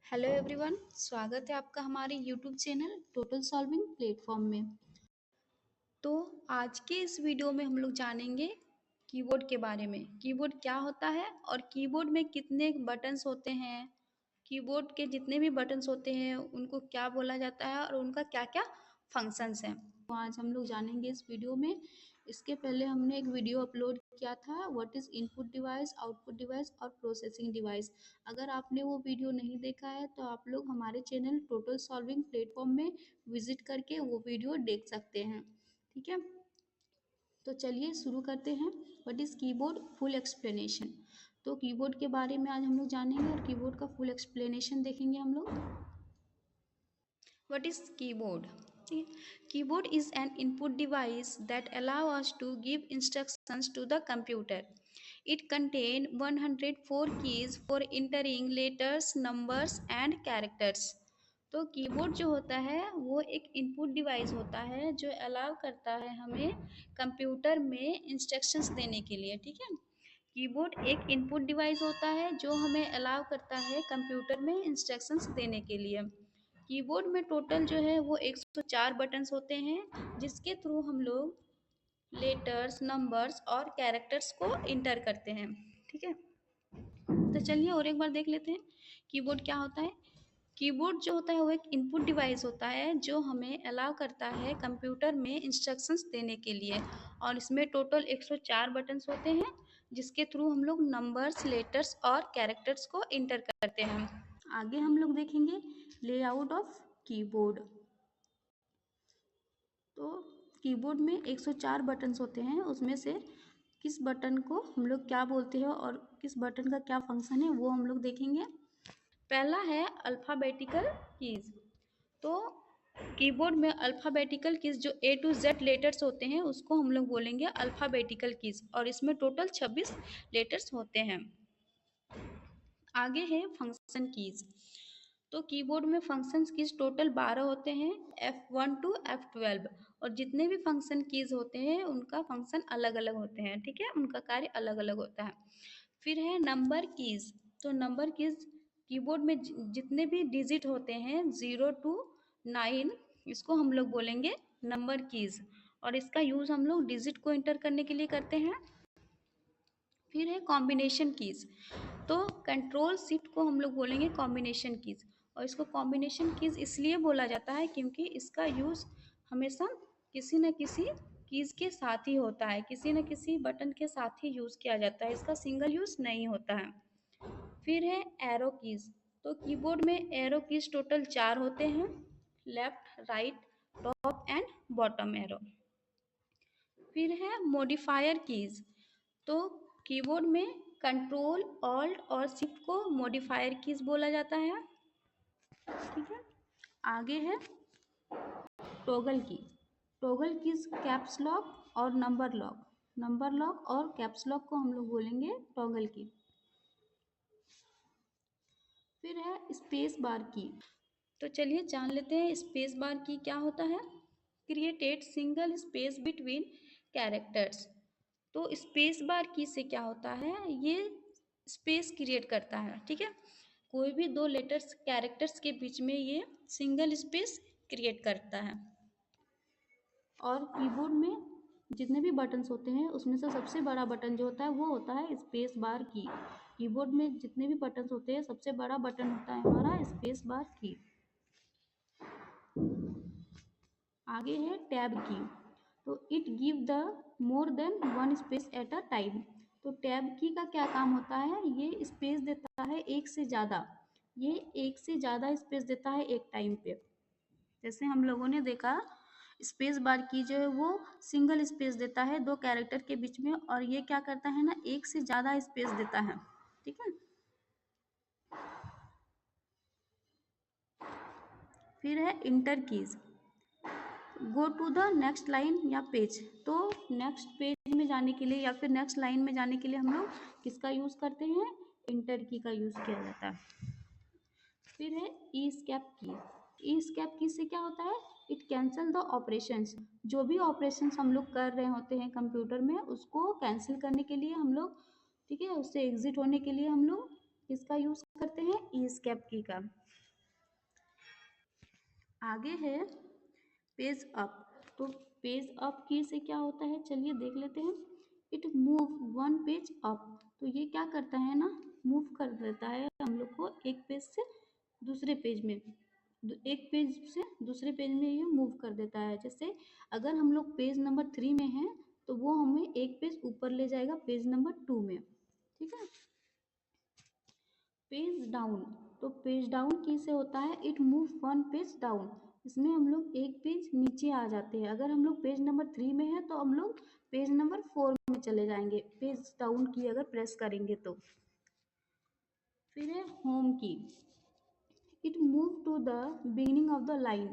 Hello everyone, स्वागत है आपका हमारे YouTube channel total solving platform में। तो आज के इस वीडियो में हम लोग जानेंगे कीबोर्ड के बारे में। कीबोर्ड क्या होता है और कीबोर्ड में कितने बटन्स होते हैं, कीबोर्ड के जितने भी बटन्स होते हैं उनको क्या बोला जाता है और उनका क्या क्या फंक्शंस हैं, तो आज हम लोग जानेंगे इस वीडियो में। इसके पहले हमने एक वीडियो अपलोड किया था, what is input device, output device और प्रोसेसिंग डिवाइस। अगर आपने वो वीडियो नहीं देखा है तो आप लोग हमारे चैनल टोटल सॉल्विंग प्लेटफॉर्म में विजिट करके वो वीडियो देख सकते हैं। ठीक है, तो चलिए शुरू करते हैं। What is keyboard full explanation. तो कीबोर्ड के बारे में आज हम लोग जानेंगे और कीबोर्ड का फुल एक्सप्लेनेशन देखेंगे हम लोग। What is keyboard? Keyboard is an input device that allow us to give instructions to the computer. It contains 104 keys for entering letters, numbers and characters. तो कीबोर्ड जो होता है वो एक इनपुट डिवाइस होता है जो अलाउ करता है हमें कंप्यूटर में इंस्ट्रक्शंस देने के लिए। ठीक है, कीबोर्ड एक इनपुट डिवाइस होता है जो हमें अलाउ करता है कंप्यूटर में इंस्ट्रक्शंस देने के लिए। कीबोर्ड में टोटल जो है वो 104 बटन्स होते हैं जिसके थ्रू हम लोग लेटर्स, नंबर्स और कैरेक्टर्स को इंटर करते हैं। ठीक है, तो चलिए और एक बार देख लेते हैं कीबोर्ड क्या होता है। कीबोर्ड जो होता है वो एक इनपुट डिवाइस होता है जो हमें अलाउ करता है कंप्यूटर में इंस्ट्रक्शंस देने के लिए, और इसमें टोटल 104 बटन्स होते हैं जिसके थ्रू हम लोग नंबर्स, लेटर्स और कैरेक्टर्स को इंटर करते हैं। आगे हम लोग देखेंगे लेआउट ऑफ कीबोर्ड। तो कीबोर्ड में 104 बटन्स होते हैं, उसमें से किस बटन को हम लोग क्या बोलते हैं और किस बटन का क्या फंक्शन है वो हम लोग देखेंगे। पहला है अल्फ़ाबेटिकल कीज़। तो कीबोर्ड में अल्फ़ाबेटिकल कीज़ जो ए टू जेड लेटर्स होते हैं उसको हम लोग बोलेंगे अल्फ़ाबेटिकल कीज़, और इसमें टोटल 26 लेटर्स होते हैं। आगे है फंक्शन कीज़। तो कीबोर्ड में फंक्शंस कीज टोटल 12 होते हैं, F1 टू F12, और जितने भी फंक्शन कीज होते हैं उनका फंक्शन अलग अलग होते हैं। ठीक है, उनका कार्य अलग अलग होता है। फिर है नंबर कीज। तो नंबर कीज कीबोर्ड में जितने भी डिजिट होते हैं 0 टू 9, इसको हम लोग बोलेंगे नंबर कीज, और इसका यूज़ हम लोग डिजिट को इंटर करने के लिए करते हैं। फिर है कॉम्बिनेशन कीज। तो कंट्रोल शिफ्ट को हम लोग बोलेंगे कॉम्बिनेशन कीज, और इसको कॉम्बिनेशन कीज इसलिए बोला जाता है क्योंकि इसका यूज़ हमेशा किसी न किसी कीज के साथ ही होता है, किसी न किसी बटन के साथ ही यूज़ किया जाता है, इसका सिंगल यूज़ नहीं होता है। फिर है एरो कीज। तो कीबोर्ड में एरो कीज टोटल 4 होते हैं, left, right, top and bottom arrow. फिर है मॉडिफायर कीज। तो कीबोर्ड में कंट्रोल, ऑल्ट और शिफ्ट को मॉडिफायर कीज बोला जाता है। ठीक है, आगे है टॉगल की। टॉगल कीज कैप्स लॉक और नंबर लॉक और कैप्स लॉक को हम लोग बोलेंगे टॉगल की। फिर है स्पेस बार की। तो चलिए जान लेते हैं स्पेस बार की क्या होता है। Created single space between characters. तो स्पेस बार की से क्या होता है, ये स्पेस क्रिएट करता है। ठीक है, कोई भी दो लेटर्स कैरेक्टर्स के बीच में ये सिंगल स्पेस क्रिएट करता है। और कीबोर्ड में जितने भी बटन्स होते हैं उसमें से सबसे बड़ा बटन जो होता है वो होता है स्पेस बार की। कीबोर्ड में जितने भी बटन्स होते हैं सबसे बड़ा बटन होता है हमारा स्पेस बार की। आगे है टैब की। तो it give the more than one space at a time. तो टैब की का क्या काम होता है, ये स्पेस देता है एक से ज़्यादा, ये एक से ज़्यादा स्पेस देता है एक टाइम पे। जैसे हम लोगों ने देखा स्पेस बार की जो है वो सिंगल स्पेस देता है दो कैरेक्टर के बीच में, और ये क्या करता है ना, एक से ज़्यादा स्पेस देता है। ठीक है, फिर है enter keys. Go to the next line या पेज। तो नेक्स्ट पेज में जाने के लिए या फिर नेक्स्ट लाइन में जाने के लिए हम लोग किसका यूज़ करते हैं, इंटर की का यूज़ किया जाता है। फिर है ई स्केप की। ई स्केप की से क्या होता है, इट कैंसिल द ऑपरेशंस। जो भी ऑपरेशंस हम लोग कर रहे होते हैं कंप्यूटर में उसको कैंसिल करने के लिए हम लोग, ठीक है, उससे एग्जिट होने के लिए हम लोग किसका यूज़ करते हैं, ई स्केप की का। आगे है पेज अप। तो पेज अप की से क्या होता है, चलिए देख लेते हैं। It move one page up. तो ये क्या करता है ना, मूव कर देता है हम लोग को एक पेज से दूसरे पेज में, एक पेज से दूसरे पेज में ये मूव कर देता है। जैसे अगर हम लोग पेज नंबर 3 में हैं तो वो हमें एक पेज ऊपर ले जाएगा पेज नंबर 2 में, ठीक है। Page down. तो पेज डाउन किसे होता है, it move one page down. इसमें हम लोग एक पेज नीचे आ जाते हैं। अगर हम लोग पेज नंबर 3 में है तो हम लोग पेज नंबर 4 में चले जाएंगे, पेज डाउन की अगर प्रेस करेंगे तो। फिर है home key. It move to the beginning of the line.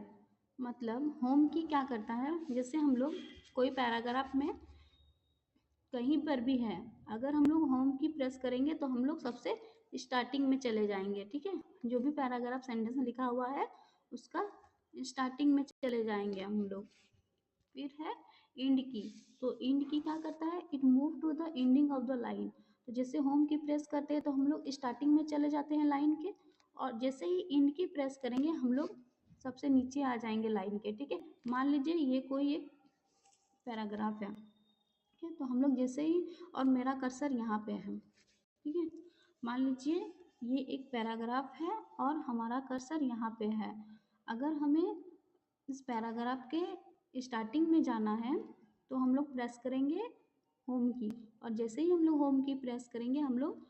मतलब होम की क्या करता है, जैसे हम लोग कोई पैराग्राफ में कहीं पर भी है, अगर हम लोग होम की प्रेस करेंगे तो हम लोग सबसे स्टार्टिंग में चले जाएंगे, ठीक है। जो भी पैराग्राफ सेंटेंस में लिखा हुआ है उसका स्टार्टिंग में चले जाएंगे हम लोग। फिर है इंड की। तो इंड की क्या करता है, it move to the ending of the line. तो जैसे होम की प्रेस करते हैं तो हम लोग स्टार्टिंग में चले जाते हैं लाइन के, और जैसे ही इंड की प्रेस करेंगे हम लोग सबसे नीचे आ जाएंगे लाइन के, ठीक है। मान लीजिए ये कोई एक पैराग्राफ है, ठीक है। तो हम लोग जैसे ही, और मेरा कर्सर यहाँ पे है, ठीक है। मान लीजिए ये एक पैराग्राफ है और हमारा कर्सर यहाँ पे है। अगर हमें इस पैराग्राफ के स्टार्टिंग में जाना है तो हम लोग प्रेस करेंगे होम की, और जैसे ही हम लोग होम की प्रेस करेंगे हम लोग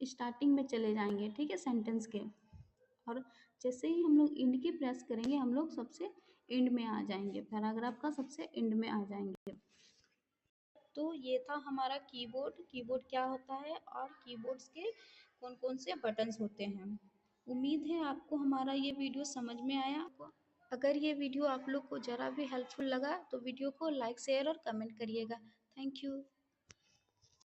स्टार्टिंग में चले जाएंगे, ठीक है, सेंटेंस के। और जैसे ही हम लोग इंड की प्रेस करेंगे हम लोग सबसे एंड में आ जाएंगे, पैराग्राफ का सबसे एंड में आ जाएंगे। तो ये था हमारा कीबोर्ड। कीबोर्ड क्या होता है और कीबोर्ड्स के कौन कौन से बटन्स होते हैं। उम्मीद है आपको हमारा ये वीडियो समझ में आया। अगर ये वीडियो आप लोग को ज़रा भी हेल्पफुल लगा तो वीडियो को लाइक शेयर और कमेंट करिएगा। Thank you.